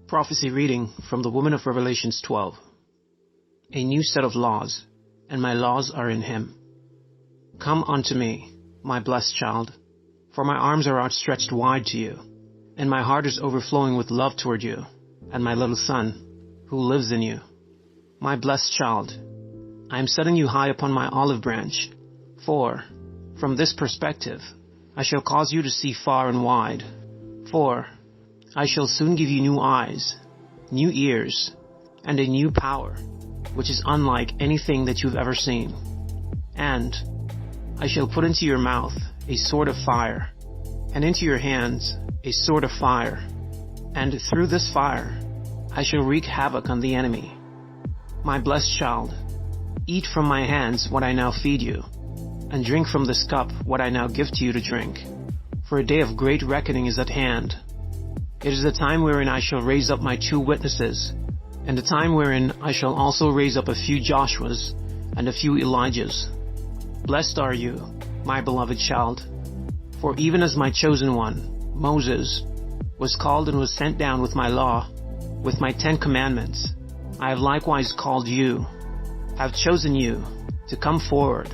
Prophecy reading from the Woman of Revelations 12. A new set of laws, and my laws are in him. Come unto me, my blessed child, for my arms are outstretched wide to you, and my heart is overflowing with love toward you, and my little son, who lives in you. My blessed child, I am setting you high upon my olive branch, for, from this perspective, I shall cause you to see far and wide, for I shall soon give you new eyes, new ears, and a new power, which is unlike anything that you've ever seen. And I shall put into your mouth a sword of fire, and into your hands a sword of fire, and through this fire I shall wreak havoc on the enemy. My blessed child, eat from my hands what I now feed you, and drink from this cup what I now give to you to drink. For a day of great reckoning is at hand. It is a time wherein I shall raise up my 2 witnesses, and a time wherein I shall also raise up a few Joshuas and a few Elijahs. Blessed are you, my beloved child, for even as my chosen one, Moses, was called and was sent down with my law, with my 10 commandments, I have likewise called you, have chosen you to come forward,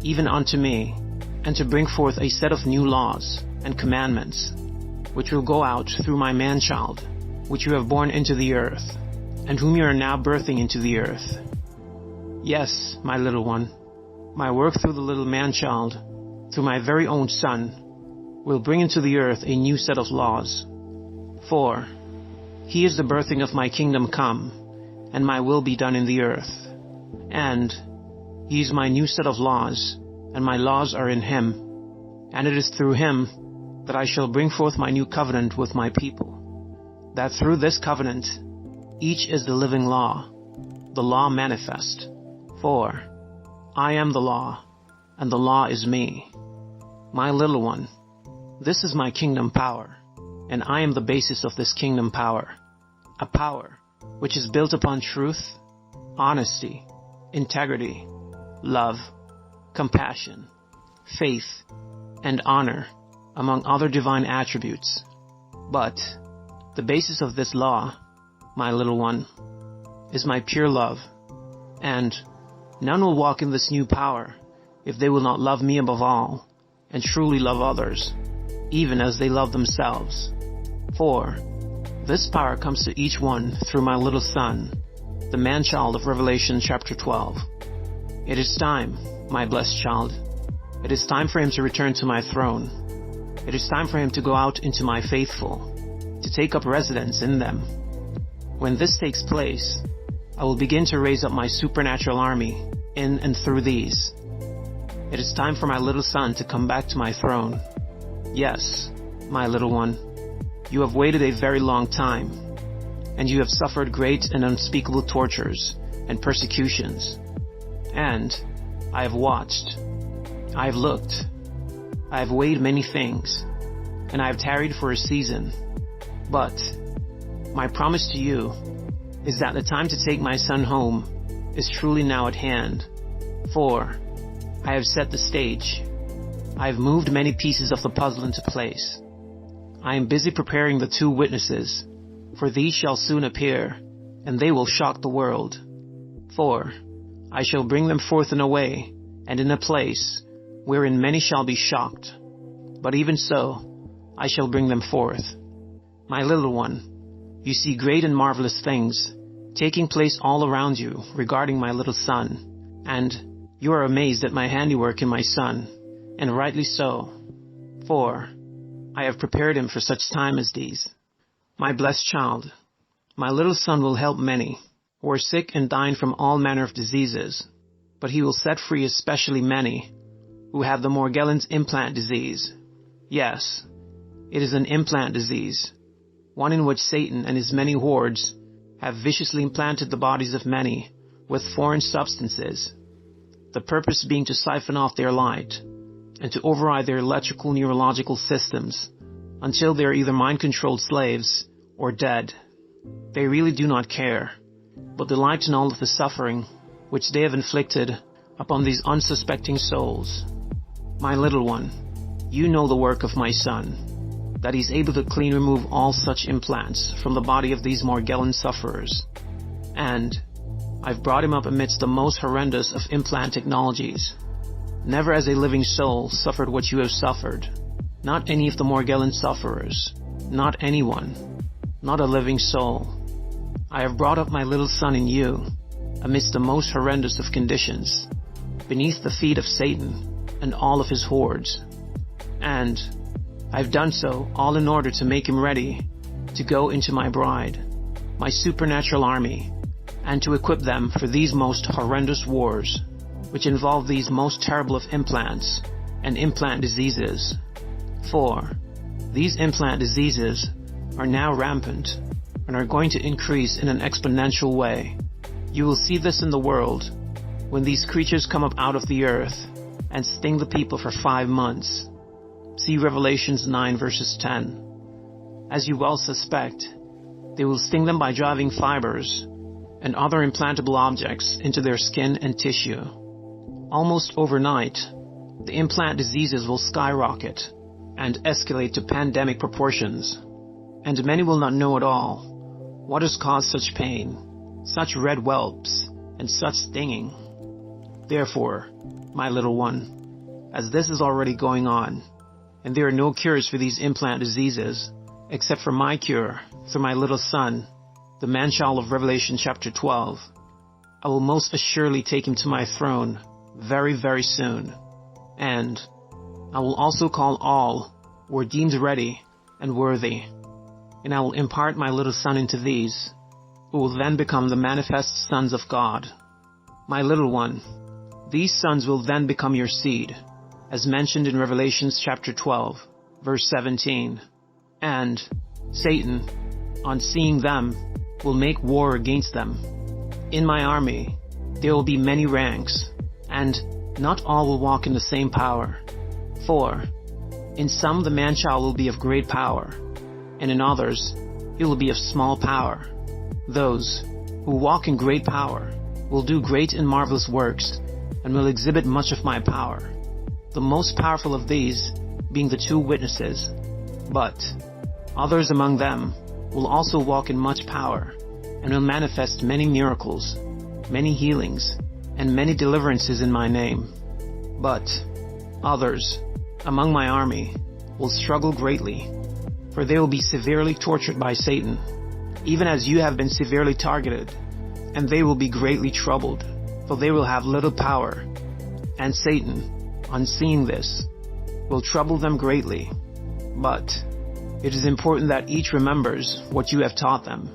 even unto me, and to bring forth a set of new laws and commandments, which will go out through my man-child, which you have born into the earth, and whom you are now birthing into the earth. Yes, my little one, my work through the little man-child, through my very own son, will bring into the earth a new set of laws. For he is the birthing of my kingdom come, and my will be done in the earth. And he is my new set of laws, and my laws are in him, and it is through him that I shall bring forth my new covenant with my people, that through this covenant each is the living law, the law manifest. For I am the law, and the law is me. My little one, this is my kingdom power, and I am the basis of this kingdom power, a power which is built upon truth, honesty, integrity, love, compassion, faith, and honor, among other divine attributes. But the basis of this law, my little one, is my pure love, and none will walk in this new power if they will not love me above all, and truly love others, even as they love themselves. For this power comes to each one through my little son, the man-child of Revelation chapter 12. It is time, my blessed child. It is time for him to return to my throne. It is time for him to go out into my faithful, to take up residence in them. When this takes place, I will begin to raise up my supernatural army in and through these. It is time for my little son to come back to my throne. Yes, my little one, you have waited a very long time, and you have suffered great and unspeakable tortures and persecutions. And I have watched, I have looked, I have weighed many things, and I have tarried for a season. But my promise to you is that the time to take my son home is truly now at hand. For I have set the stage. I have moved many pieces of the puzzle into place. I am busy preparing the 2 witnesses, for these shall soon appear, and they will shock the world. For I shall bring them forth in a way, and in a place, wherein many shall be shocked. But even so, I shall bring them forth. My little one, you see great and marvelous things taking place all around you regarding my little son, and you are amazed at my handiwork in my son, and rightly so, for I have prepared him for such time as these. My blessed child, my little son will help many who are sick and dying from all manner of diseases, but he will set free especially many who have the Morgellons implant disease. Yes, it is an implant disease, one in which Satan and his many hordes have viciously implanted the bodies of many with foreign substances, the purpose being to siphon off their light and to override their electrical neurological systems until they are either mind-controlled slaves or dead. They really do not care, but delight in all of the suffering which they have inflicted upon these unsuspecting souls. My little one, you know the work of my son. that he's able to clean remove all such implants from the body of these Morgellon sufferers. And I've brought him up amidst the most horrendous of implant technologies. Never as a living soul suffered what you have suffered. Not any of the Morgellon sufferers. Not anyone. Not a living soul. I have brought up my little son in you, amidst the most horrendous of conditions, beneath the feet of Satan and all of his hordes. And I've done so all in order to make him ready to go into my bride, my supernatural army, and to equip them for these most horrendous wars, which involve these most terrible of implants and implant diseases. For these implant diseases are now rampant and are going to increase in an exponential way. You will see this in the world when these creatures come up out of the earth and sting the people for 5 months. See Revelations 9 verses 10. As you well suspect, they will sting them by driving fibers and other implantable objects into their skin and tissue. Almost overnight, the implant diseases will skyrocket and escalate to pandemic proportions, and many will not know at all what has caused such pain, such red whelps, and such stinging. Therefore, my little one, as this is already going on, and there are no cures for these implant diseases, except for my cure through my little son, the man-child of Revelation chapter 12, I will most assuredly take him to my throne very, very soon. And I will also call all who are deemed ready and worthy, and I will impart my little son into these, who will then become the manifest sons of God. My little one, these sons will then become your seed, as mentioned in Revelations chapter 12, verse 17. And Satan, on seeing them, will make war against them. In my army, there will be many ranks, and not all will walk in the same power. For in some the man-child will be of great power, and in others he will be of small power. Those who walk in great power will do great and marvelous works, and will exhibit much of my power, the most powerful of these being the 2 witnesses. But others among them will also walk in much power, and will manifest many miracles, many healings, and many deliverances in my name. But others among my army will struggle greatly, for they will be severely tortured by Satan, even as you have been severely targeted, and they will be greatly troubled, for they will have little power. And Satan, on seeing this, will trouble them greatly. But it is important that each remembers what you have taught them,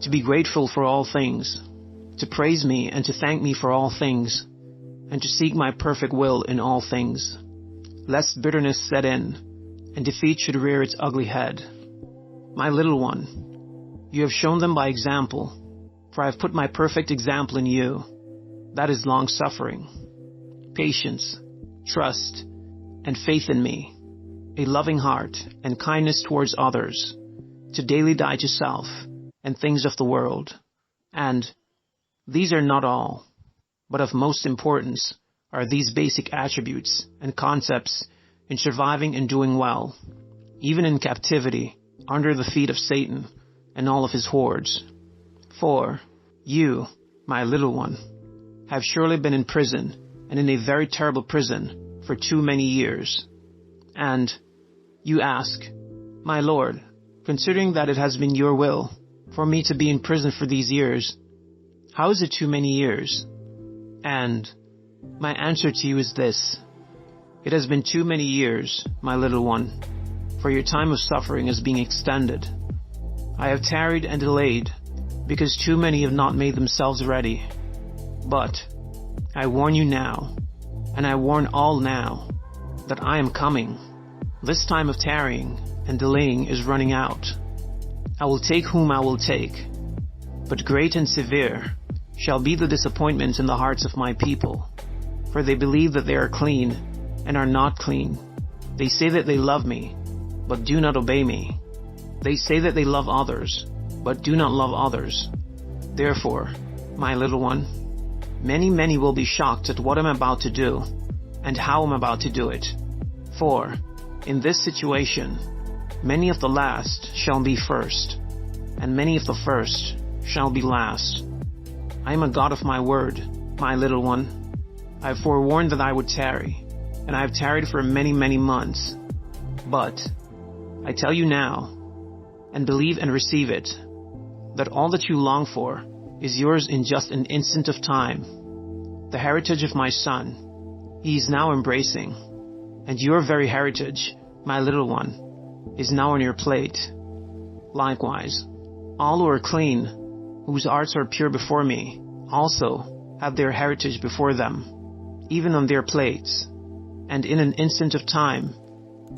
to be grateful for all things, to praise me and to thank me for all things, and to seek my perfect will in all things, lest bitterness set in, and defeat should rear its ugly head. My little one, you have shown them by example, for I have put my perfect example in you, that is long-suffering, patience, trust, and faith in me, a loving heart and kindness towards others, to daily die to self and things of the world. And these are not all, but of most importance are these basic attributes and concepts in surviving and doing well, even in captivity, under the feet of Satan and all of his hordes. For you, my little one, have surely been in prison, and in a very terrible prison, for too many years. And you ask, my Lord, considering that it has been your will for me to be in prison for these years, how is it too many years? And my answer to you is this: it has been too many years, my little one, for your time of suffering is being extended. I have tarried and delayed, because too many have not made themselves ready. But I warn you now, and I warn all now, that I am coming. This time of tarrying and delaying is running out. I will take whom I will take, but great and severe shall be the disappointment in the hearts of my people, for they believe that they are clean and are not clean. They say that they love me, but do not obey me. They say that they love others, but do not love others. Therefore, my little one, many will be shocked at what I'm about to do, and how I'm about to do it. For, in this situation, Many of the last shall be first, and many of the first shall be last. I am a God of my word, my little one. I have forewarned that I would tarry, and I have tarried for many, many months. But I tell you now, and believe and receive it, that all that you long for is yours in just an instant of time. The heritage of my son, he is now embracing, and your very heritage, my little one, is now on your plate. Likewise, all who are clean, whose hearts are pure before me, also have their heritage before them, even on their plates. And in an instant of time,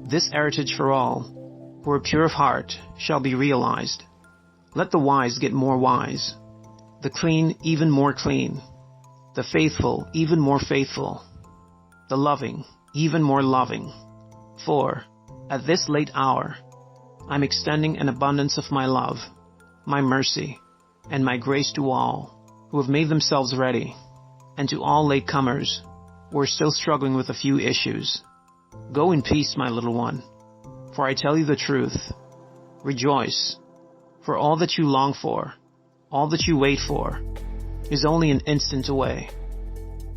this heritage for all who are pure of heart shall be realized. Let the wise get more wise, the clean even more clean, the faithful even more faithful, the loving even more loving. For, at this late hour, I'm extending an abundance of my love, my mercy, and my grace to all who have made themselves ready, and to all latecomers who are still struggling with a few issues. Go in peace, my little one, for I tell you the truth. Rejoice, for all that you long for, all that you wait for, is only an instant away.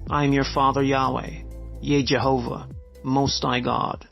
I am your Father Yahweh, yea Jehovah, Most High God.